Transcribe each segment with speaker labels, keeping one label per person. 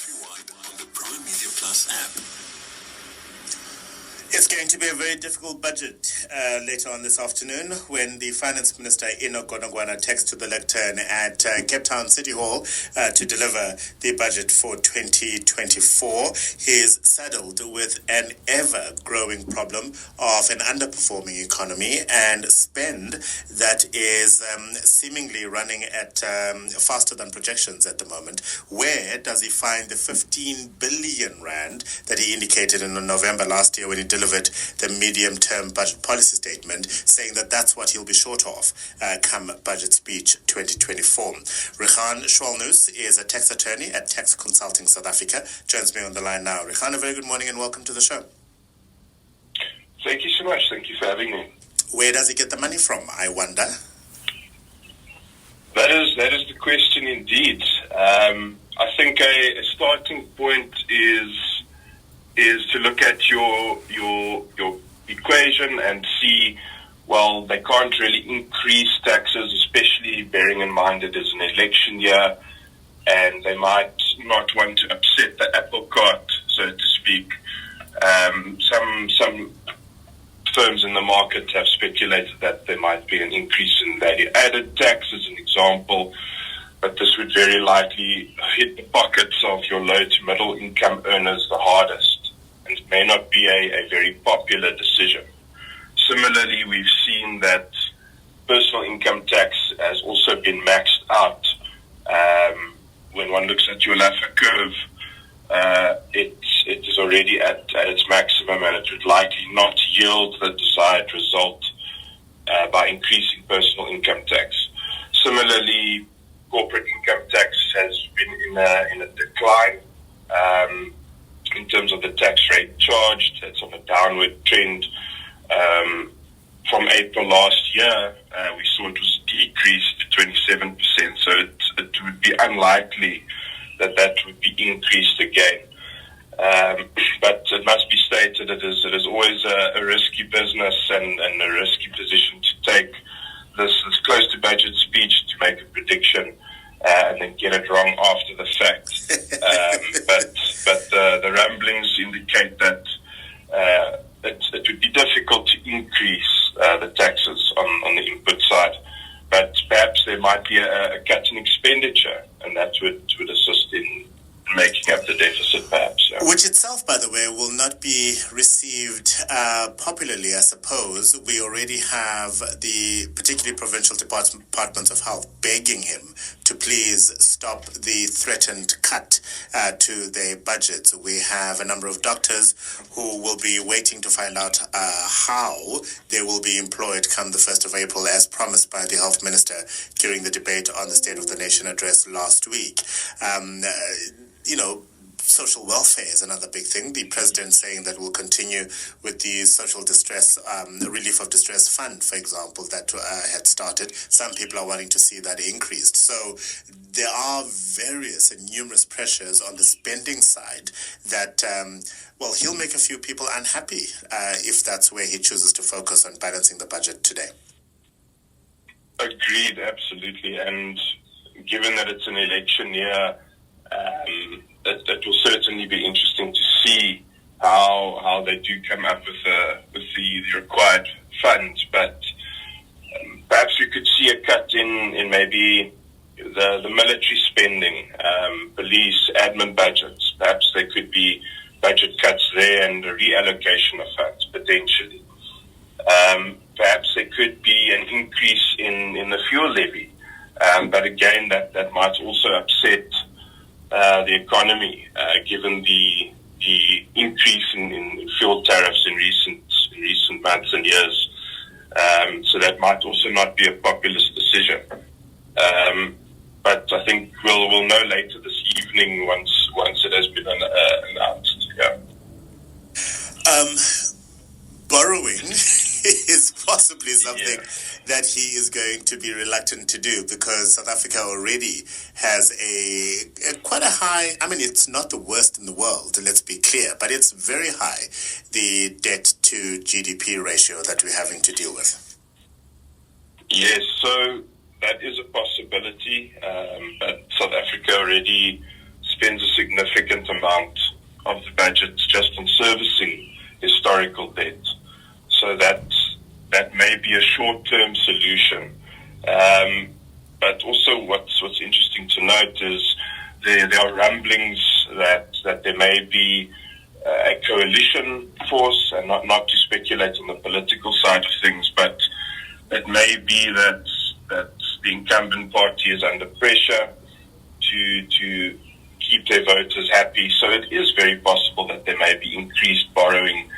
Speaker 1: countrywide on the Prime Media Plus app.
Speaker 2: It's going to be a very difficult budget later on this afternoon when the Finance Minister, Enoch Godongwana, takes to the lectern at Cape Town City Hall to deliver the budget for 2024. He is saddled with an ever-growing problem of an underperforming economy and spend that is seemingly running at faster than projections at the moment. Where does he find the 15 billion rand that he indicated in November last year when he delivered the medium-term budget policy statement, saying that that's what he'll be short of come budget speech 2024. Richan Schwellnus is a tax attorney at Tax Consulting South Africa. Joins me on the line now. Richan, a very good morning and welcome to the show.
Speaker 3: Thank you so much. Thank you for having me.
Speaker 2: Where does he get the money from, I wonder?
Speaker 3: That is the question indeed. I think a starting point is to look at your equation and see, well, they can't really increase taxes, especially bearing in mind it is an election year, and they might not want to upset the apple cart, so to speak. Some firms in the market have speculated that there might be an increase in value-added tax, as an example, but this would very likely hit the pockets of your low to middle income earners the hardest, and it may not be a very popular decision. Similarly, we've seen that personal income tax has also been maxed out. When one looks at your Laffer curve, it is already at its maximum, and it would likely not yield the desired result by increasing personal income tax. Similarly, corporate income tax has been in a decline in terms of the tax rate charged. It's on a downward trend. From April last year, we saw it was decreased to 27%, so it would be unlikely that would be increased again. But it must be stated it is always a risky business and a risky position to take this close to budget speech to make a prediction and then get it wrong after the fact. But the rumblings indicate that it would be difficult to increase the taxes on the input side, but perhaps there might be a cut in expenditure, and that would assist in making up the deficit, perhaps. Yeah.
Speaker 2: Which itself, by the way, will not be received popularly, I suppose. We already have the particularly provincial departments of health begging him to please stop the threatened cut to their budgets. We have a number of doctors who will be waiting to find out how they will be employed come the 1st of April, as promised by the health minister during the debate on the State of the Nation address last week. Social welfare is another big thing. The president saying that we'll continue with the social distress, relief of distress fund, for example, that had started. Some people are wanting to see that increased. So there are various and numerous pressures on the spending side that, he'll make a few people unhappy if that's where he chooses to focus on balancing the budget today.
Speaker 3: Agreed, absolutely. And given that it's an election year, that will certainly be interesting to see how they do come up with the required funds. But perhaps we could see a cut in maybe the military spending, police, admin budgets. Perhaps there could be budget cuts there and a reallocation of funds, potentially. Perhaps there could be an increase in the fuel levy. But again, that might also upset the economy, given the increase in fuel tariffs in recent months and years. So that might also not be a populist decision. But I think we'll know later this evening once it has been announced. Yeah.
Speaker 2: Borrowing is possibly something that he is going to be reluctant to do, because South Africa already has a quite a high, it's not the worst in the world, let's be clear, but it's very high, the debt to GDP ratio that we're having to deal with.
Speaker 3: Yes, so that is a possibility, but South Africa already spends a significant amount of the budget just on servicing historical debt. So that may be a short-term solution. But also what's interesting to note is there are rumblings that there may be a coalition force, and not to speculate on the political side of things, but it may be that the incumbent party is under pressure to keep their voters happy. So it is very possible that there may be increased borrowing.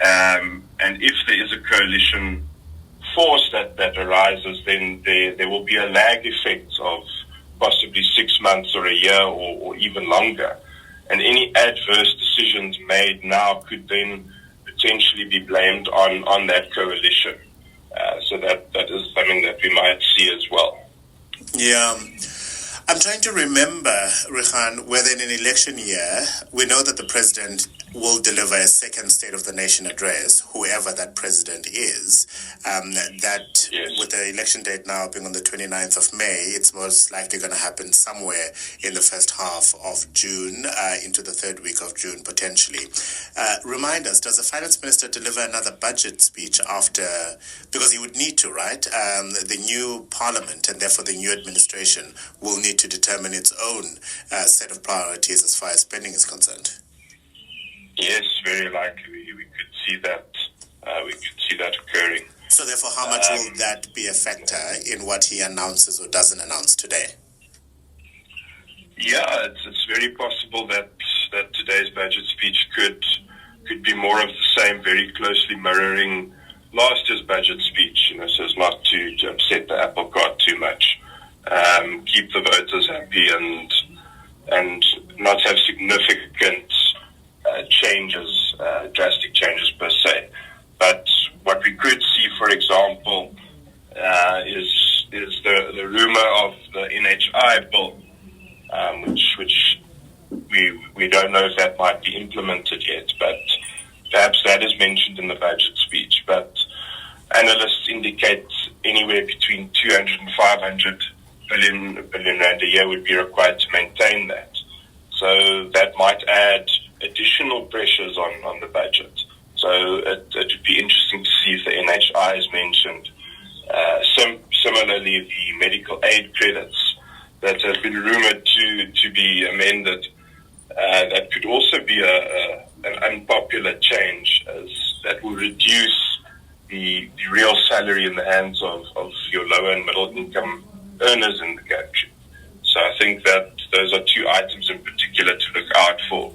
Speaker 3: And if there is a coalition force that arises, then there will be a lag effect of possibly 6 months or a year or even longer. And any adverse decisions made now could then potentially be blamed on that coalition. So that is something that we might see as well.
Speaker 2: Yeah. I'm trying to remember, Richan, whether in an election year, we know that the president will deliver a second State of the Nation address, whoever that president is.
Speaker 3: Yes.
Speaker 2: With the election date now being on the 29th of May, it's most likely going to happen somewhere in the first half of June, into the third week of June, potentially. Remind us, does the finance minister deliver another budget speech after, because he would need to, right? The new parliament and therefore the new administration will need to determine its own set of priorities as far as spending is concerned.
Speaker 3: Yes, very likely we could see that. We could see that occurring.
Speaker 2: So therefore, how much will that be a factor in what he announces or doesn't announce today?
Speaker 3: Yeah, it's very possible that today's budget speech could be more of the same, very closely mirroring last year's budget speech, so as not to upset the apple cart too much. Keep the voters happy and not have significant changes, drastic changes per se. But what we could see, for example, is the rumor of the NHI bill, which we don't know if that might be implemented yet, but perhaps that is mentioned in the budget speech. But analysts indicate anywhere between 200 and 500 billion rand a year would be required to maintain that. So that might add additional pressures on the budget. So it would be interesting to see if the NHI is mentioned. Similarly, the medical aid credits that have been rumored to be amended, that could also be an unpopular change, as that will reduce the real salary in the hands of your lower and middle income earners in the country. So I think that those are two items in particular to look out for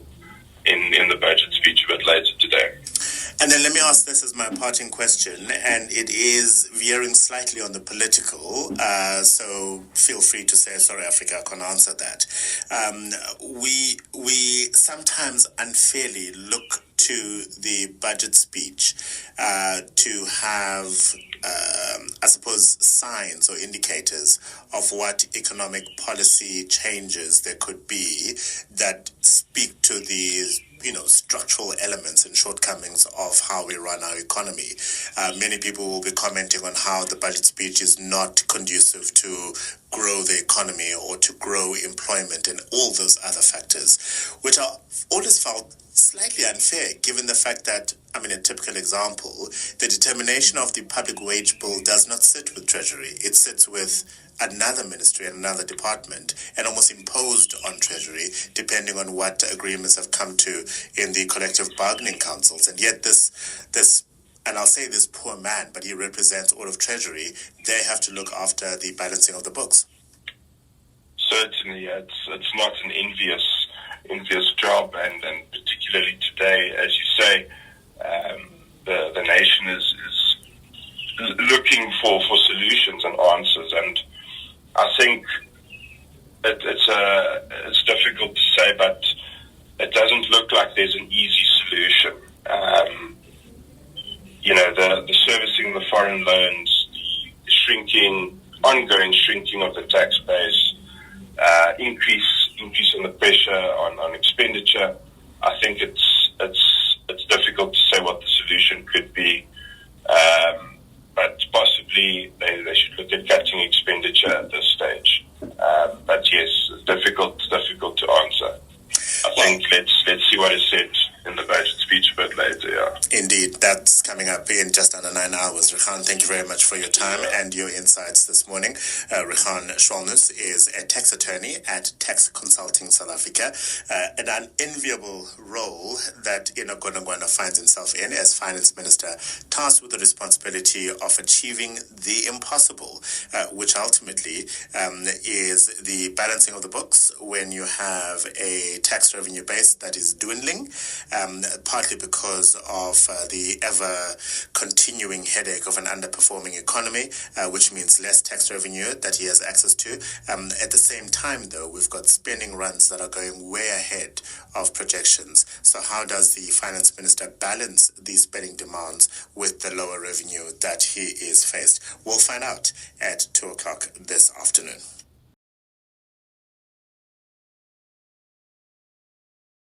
Speaker 3: in the budget speech a bit later today.
Speaker 2: And then let me ask this as my parting question, and it is veering slightly on the political, so feel free to say, sorry, Africa, I can't answer that. We sometimes unfairly look to the budget speech to have, I suppose, signs or indicators of what economic policy changes there could be that speak to these structural elements and shortcomings of how we run our economy. Many people will be commenting on how the budget speech is not conducive to grow the economy or to grow employment and all those other factors, which are always felt slightly unfair, given the fact that, a typical example, the determination of the public wage bill does not sit with Treasury. It sits with another ministry and another department, and almost imposed on Treasury, depending on what agreements have come to in the collective bargaining councils. And yet this, and I'll say this poor man, but he represents all of Treasury, they have to look after the balancing of the books.
Speaker 3: Certainly, it's not an envious job, and particularly today, as you say, the nation is looking for solutions and answers, and I think it's difficult to say, but it doesn't look like there's an easy solution. The servicing the foreign loans, the ongoing shrinking of the tax base, increase in the pressure on expenditure. I think it's difficult to say what the solution could be, but possibly they should look at cutting expenditure at this stage. But yes, it's difficult to answer. think let's see what is said in the budget speech a bit later, yeah.
Speaker 2: Indeed, that's coming up in just under 9 hours. Richan, thank you very much for your time and your insights this morning. Richan Schwellnus is a tax attorney at Tax Consulting South Africa, an unenviable role that Enoch Godongwana finds himself in as Finance Minister, tasked with the responsibility of achieving the impossible, which ultimately is the balancing of the books when you have a tax revenue base that is dwindling, partly because of the ever-continuing headache of an underperforming economy, which means less tax revenue that he has access to. At the same time, though, we've got spending runs that are going way ahead of projections. So how does the Finance Minister balance these spending demands with the lower revenue that he is faced? We'll find out at 2 o'clock this afternoon.